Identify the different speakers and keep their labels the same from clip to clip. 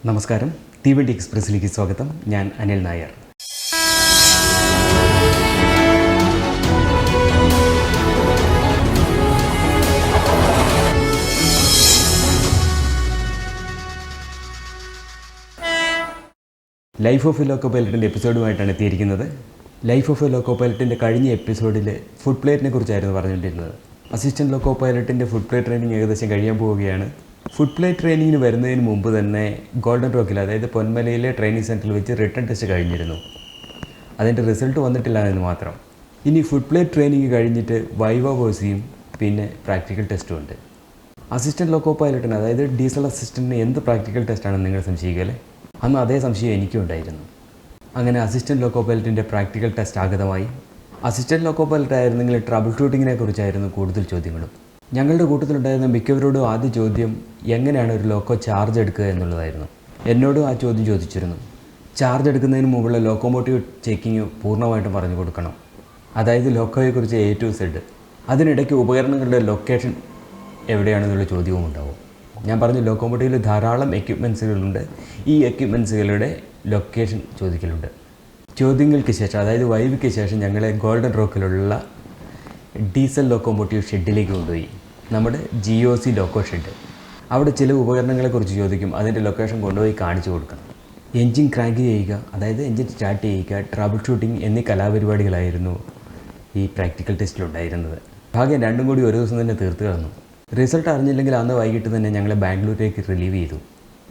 Speaker 1: നമസ്കാരം, തീവണ്ടി എക്സ്പ്രസ്സിലേക്ക് സ്വാഗതം. ഞാൻ Anil Nair. Life of a loco പൈലറ്റിൻ്റെ എപ്പിസോഡുമായിട്ടാണ് എത്തിയിരിക്കുന്നത്. ലൈഫ് ഓഫ് എ ലോക്കോ പൈലറ്റിൻ്റെ കഴിഞ്ഞ എപ്പിസോഡിൽ ഫുഡ് പ്ലേറ്റിനെ കുറിച്ചായിരുന്നു പറഞ്ഞുകൊണ്ടിരുന്നത്. അസിസ്റ്റൻറ്റ് ലോക്കോ പൈലറ്റിൻ്റെ ഫുഡ് പ്ലേറ്റ് ട്രെയിനിങ് ഏകദേശം കഴിയാൻ പോവുകയാണ്. ഫുഡ് പ്ലേറ്റ് ട്രെയിനിങ്ങിന് വരുന്നതിന് മുമ്പ് തന്നെ ഗോൾഡൻ റോക്കിൽ, അതായത് പൊന്മലയിലെ ട്രെയിനിങ് സെൻറ്ററിൽ വെച്ച് റിട്ടേൺ ടെസ്റ്റ് കഴിഞ്ഞിരുന്നു. അതിൻ്റെ റിസൾട്ട് വന്നിട്ടില്ല എന്ന് മാത്രം. ഇനി ഫുഡ് പ്ലേറ്റ് ട്രെയിനിങ് കഴിഞ്ഞിട്ട് വൈവ കോഴ്സിയും പിന്നെ പ്രാക്ടിക്കൽ ടെസ്റ്റും ഉണ്ട്. അസിസ്റ്റൻറ്റ് ലോക്കോ പൈലറ്റിന്, അതായത് ഡീസൽ അസിസ്റ്റൻറ്റിന് എന്ത് പ്രാക്ടിക്കൽ ടെസ്റ്റാണെന്ന് നിങ്ങൾ സംശയിക്കല്ലേ? അന്ന് അതേ സംശയം എനിക്കും ഉണ്ടായിരുന്നു. അങ്ങനെ അസിസ്റ്റൻറ്റ് ലോക്കോ പൈലറ്റിൻ്റെ പ്രാക്ടിക്കൽ ടെസ്റ്റ് ആഗതമായി. അസിസ്റ്റൻറ്റ് ലോക്കോ പൈലറ്റ് ആയിരുന്നെങ്കിൽ ട്രബിൾ ഷൂട്ടിങ്ങിനെ കുറിച്ചായിരുന്നു കൂടുതൽ ചോദ്യങ്ങളും. ഞങ്ങളുടെ കൂട്ടത്തിലുണ്ടായിരുന്ന മിക്കവരോടും ആദ്യ ചോദ്യം എങ്ങനെയാണ് ഒരു ലോക്കോ ചാർജ് എടുക്കുക എന്നുള്ളതായിരുന്നു. എന്നോടും ആ ചോദ്യം ചോദിച്ചിരുന്നു. ചാർജ് എടുക്കുന്നതിന് മുമ്പുള്ള ലോക്കോമോട്ടീവ് ചെക്കിങ് പൂർണ്ണമായിട്ടും പറഞ്ഞു കൊടുക്കണം, അതായത് ലോക്കോയെക്കുറിച്ച് A to Z. അതിനിടയ്ക്ക് ഉപകരണങ്ങളുടെ ലൊക്കേഷൻ എവിടെയാണെന്നുള്ള ചോദ്യവും ഉണ്ടാവും. ഞാൻ പറഞ്ഞു, ലോക്കോമോട്ടീവിൽ ധാരാളം എക്യുപ്മെൻറ്റ്സുകളുണ്ട്. ഈ എക്യുപ്മെൻറ്റ്സുകളുടെ ലൊക്കേഷൻ ചോദിക്കലുണ്ട്. ചോദ്യങ്ങൾക്ക് ശേഷം, അതായത് വൈവിക്ക് ശേഷം, ഞങ്ങളെ ഗോൾഡൻ റോക്കിലുള്ള ഡീസൽ ലോക്കോമോട്ടീവ് ഷെഡിലേക്ക് കൊണ്ടുപോയി. നമ്മുടെ GOC ലോക്കോ ഷെഡ്. അവിടെ ചില ഉപകരണങ്ങളെക്കുറിച്ച് ചോദിക്കും. അതിൻ്റെ ലൊക്കേഷൻ കൊണ്ടുപോയി കാണിച്ചു കൊടുക്കണം. എൻജിൻ ക്രാങ്ക് ചെയ്യുക, അതായത് എൻജിൻ സ്റ്റാർട്ട് ചെയ്യുക, ട്രബിൾ ഷൂട്ടിംഗ് എന്നീ കലാപരിപാടികളായിരുന്നു ഈ പ്രാക്ടിക്കൽ ടെസ്റ്റിലുണ്ടായിരുന്നത്. ഭാഗ്യം രണ്ടും കൂടി ഒരു ദിവസം തന്നെ തീർത്ത് കളഞ്ഞു. റിസൾട്ട് അറിഞ്ഞില്ലെങ്കിൽ അന്ന് വൈകിട്ട് തന്നെ ഞങ്ങളെ ബാംഗ്ലൂരിലേക്ക് റിലീവ് ചെയ്തു.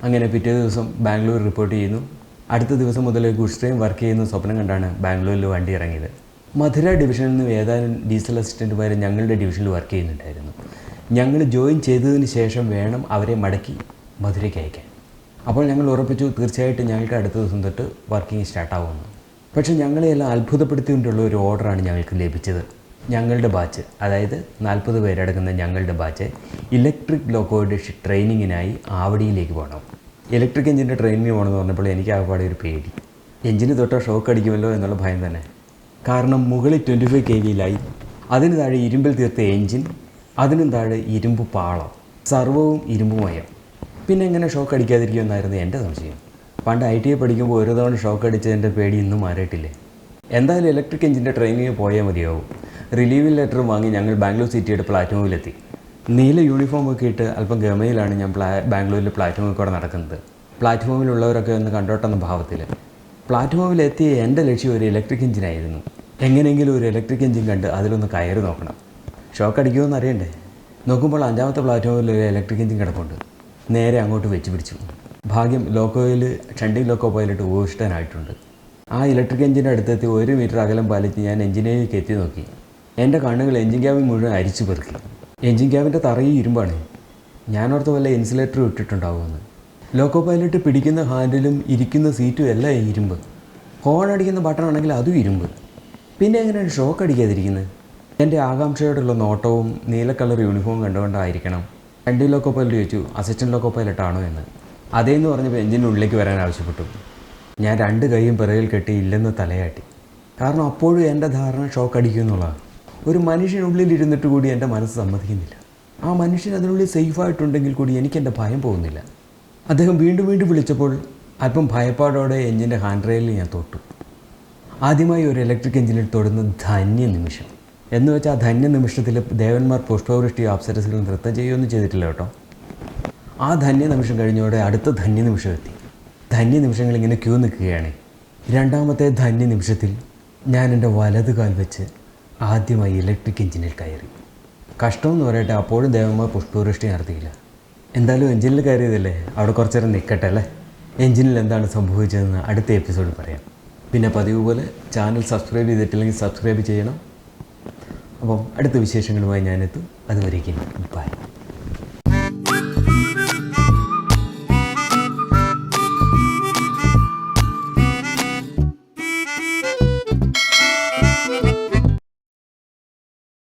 Speaker 1: അങ്ങനെ പിറ്റേ ദിവസം ബാംഗ്ലൂർ റിപ്പോർട്ട് ചെയ്യുന്നു. അടുത്ത ദിവസം മുതൽ ഗുഡ്സ് ട്രെയിൻ വർക്ക് ചെയ്യുന്ന സ്വപ്നം കണ്ടാണ് ബാംഗ്ലൂരിൽ വണ്ടി ഇറങ്ങിയത്. മധുര ഡിവിഷനിൽ നിന്നും ഏതാനും ഡീസൽ അസിസ്റ്റൻറ്റുമാർ ഞങ്ങളുടെ ഡിവിഷനിൽ വർക്ക് ചെയ്യുന്നുണ്ടായിരുന്നു. ഞങ്ങൾ ജോയിൻ ചെയ്തതിന് ശേഷം വേണം അവരെ മടക്കി മധുരയ്ക്ക് അയക്കാൻ. അപ്പോൾ ഞങ്ങൾ ഉറപ്പിച്ചു, തീർച്ചയായിട്ടും ഞങ്ങൾക്ക് അടുത്ത ദിവസം തൊട്ട് വർക്കിംഗ് സ്റ്റാർട്ടാവുമെന്ന്. പക്ഷേ ഞങ്ങളെയെല്ലാം അത്ഭുതപ്പെടുത്തിക്കൊണ്ടുള്ള ഒരു ഓർഡറാണ് ഞങ്ങൾക്ക് ലഭിച്ചത്. ഞങ്ങളുടെ ബാച്ച്, അതായത് 40 പേരടങ്ങുന്ന ഞങ്ങളുടെ ബാച്ച് ഇലക്ട്രിക് ലോക്കോയുടെ ട്രെയിനിങ്ങിനായി ആവടിയിലേക്ക് പോകണം. ഇലക്ട്രിക് എഞ്ചിൻ്റെ ട്രെയിനിങ്ങിന് പോകണമെന്ന് പറഞ്ഞപ്പോൾ എനിക്ക് ആകപ്പാടെ ഒരു പേടി. എഞ്ചിന് തൊട്ടാൽ ഷോക്ക് അടിക്കുമല്ലോ എന്നുള്ള ഭയം തന്നെ. കാരണം മുകളിൽ 25 kV അതിന് താഴെ ഇരുമ്പിൽ തീർത്ത എൻജിൻ, അതിനും താഴെ ഇരുമ്പ് പാളം, സർവവും ഇരുമ്പുമയം. പിന്നെ എങ്ങനെ ഷോക്ക് അടിക്കാതിരിക്കുമെന്നായിരുന്നു എൻ്റെ സംശയം. പണ്ട് ITI പഠിക്കുമ്പോൾ ഒരു തവണ ഷോക്ക് അടിച്ചതിൻ്റെ പേടി ഇന്നും മാറിയിട്ടില്ലേ. എന്തായാലും ഇലക്ട്രിക് എഞ്ചിൻ്റെ ട്രെയിനിങ്ങിന് പോയാൽ മതിയാവും. റിലീവിംഗ് ലെറ്റർ വാങ്ങി ഞങ്ങൾ ബാംഗ്ലൂർ സിറ്റിയുടെ പ്ലാറ്റ്ഫോമിലെത്തി. നീല യൂണിഫോമൊക്കെ ഇട്ട് അല്പം ഗമയിലാണ് ഞാൻ ബാംഗ്ലൂരിലെ പ്ലാറ്റ്ഫോമിൽ കൂടെ നടക്കുന്നത്. പ്ലാറ്റ്ഫോമിലുള്ളവരൊക്കെ ഒന്ന് കണ്ടോട്ടെന്ന ഭാവത്തിൽ. പ്ലാറ്റ്ഫോമിലെത്തിയ എൻ്റെ ലക്ഷ്യം ഒരു ഇലക്ട്രിക് എഞ്ചിനായിരുന്നു. എങ്ങനെയെങ്കിലും ഒരു ഇലക്ട്രിക് എഞ്ചിൻ കണ്ട് അതിലൊന്ന് കയറി നോക്കണം. ഷോക്ക് അടിക്കുമെന്ന് അറിയണ്ടേ. നോക്കുമ്പോൾ 5ാമത്തെ പ്ലാറ്റ്ഫോമിൽ ഒരു ഇലക്ട്രിക് എഞ്ചിൻ കിടപ്പുണ്ട്. നേരെ അങ്ങോട്ട് വെച്ച് പിടിച്ചു. ഭാഗ്യം ലോക്കോയിൽ ഷണ്ടിങ് ലോക്കോ പൈലറ്റ് ഉപവിഷ്ടനായിട്ടുണ്ട്. ആ ഇലക്ട്രിക് എഞ്ചിൻ്റെ അടുത്തെത്തി 1 മീറ്റർ അകലം പാലിച്ച് ഞാൻ എഞ്ചിനിലേക്ക് എത്തി നോക്കി. എൻ്റെ കണ്ണുകൾ എഞ്ചിൻ ക്യാബിൻ മുഴുവൻ അരിച്ചു പെറുക്കി. എഞ്ചിൻ ക്യാബിൻ്റെ തറയും ഇരുമ്പാണ്. ഞാനോർത്ത വല്ല ഇൻസുലേറ്റർ ഇട്ടിട്ടുണ്ടാവുമെന്ന്. ലോക്കോ പൈലറ്റ് പിടിക്കുന്ന ഹാൻഡിലും ഇരിക്കുന്ന സീറ്റും എല്ലാം ഇരുമ്പ്. ഹോൺ അടിക്കുന്ന ബട്ടണാണെങ്കിൽ അതും ഇരുമ്പ്. പിന്നെ എങ്ങനെയാണ് ഷോക്ക് അടിക്കാതിരിക്കുന്നത്? എൻ്റെ ആകാംക്ഷയോടുള്ള നോട്ടവും നീല കളർ യൂണിഫോം കണ്ടുകൊണ്ടായിരിക്കണം ഷണ്ടിങ് ലോക്കോ പൈലറ്റ് ചോദിച്ചു, അസിസ്റ്റൻറ്റ് ലോക്കോ പൈലറ്റ് ആണോ എന്ന്. അതേന്ന് പറഞ്ഞപ്പോൾ എഞ്ചിനുള്ളിലേക്ക് വരാൻ ആവശ്യപ്പെട്ടു. ഞാൻ 2 കൈയും പിറകിൽ കെട്ടി ഇല്ലെന്ന് തലയാട്ടി. കാരണം അപ്പോഴും എൻ്റെ ധാരണ ഷോക്ക് അടിക്കുമെന്നുള്ളതാണ്. ഒരു മനുഷ്യനുള്ളിലിരുന്നിട്ട് കൂടി എൻ്റെ മനസ്സ് സമ്മതിക്കുന്നില്ല. ആ മനുഷ്യൻ അതിനുള്ളിൽ സേഫായിട്ടുണ്ടെങ്കിൽ കൂടി എനിക്ക് എൻ്റെ ഭയം പോകുന്നില്ല. അദ്ദേഹം വീണ്ടും വിളിച്ചപ്പോൾ അല്പം ഭയപ്പാടോടെ എഞ്ചിൻ്റെ ഹാൻഡ് റെയിലിൽ ഞാൻ തൊട്ടു. ആദ്യമായി ഒരു ഇലക്ട്രിക് എഞ്ചിനിൽ തൊടുന്ന ധന്യ നിമിഷം. എന്ന് വെച്ചാൽ ആ ധന്യ നിമിഷത്തിൽ ദേവന്മാർ പുഷ്പവൃഷ്ടി അപ്സരസുകൾ നൃത്തം ചെയ്യുകയൊന്നും ചെയ്തിട്ടില്ല കേട്ടോ. ആ ധന്യ നിമിഷം കഴിഞ്ഞോടെ അടുത്ത ധന്യ നിമിഷം എത്തി. ധന്യ നിമിഷങ്ങൾ ഇങ്ങനെ ക്യൂ നിൽക്കുകയാണ്. 2ാമത്തെ ധന്യ നിമിഷത്തിൽ ഞാൻ എൻ്റെ വലത് കാൽ വെച്ച് ആദ്യമായി ഇലക്ട്രിക് എഞ്ചിനിൽ കയറി. കഷ്ടമെന്ന് പറയട്ടെ, അപ്പോഴും ദേവന്മാർ പുഷ്പവൃഷ്ടി നടത്തിയില്ല. എന്തായാലും എഞ്ചിനിൽ കയറിയതല്ലേ, അവിടെ കുറച്ച് നേരം നിൽക്കട്ടെ അല്ലേ. എഞ്ചിനിൽ എന്താണ് സംഭവിച്ചതെന്ന് അടുത്ത എപ്പിസോഡിൽ പറയാം. പിന്നെ പതിവ് പോലെ ചാനൽ സബ്സ്ക്രൈബ് ചെയ്തിട്ടില്ലെങ്കിൽ സബ്സ്ക്രൈബ് ചെയ്യണം. അപ്പം അടുത്ത വിശേഷങ്ങളുമായി ഞാനെത്തും. അതുവരേക്കും ബൈ.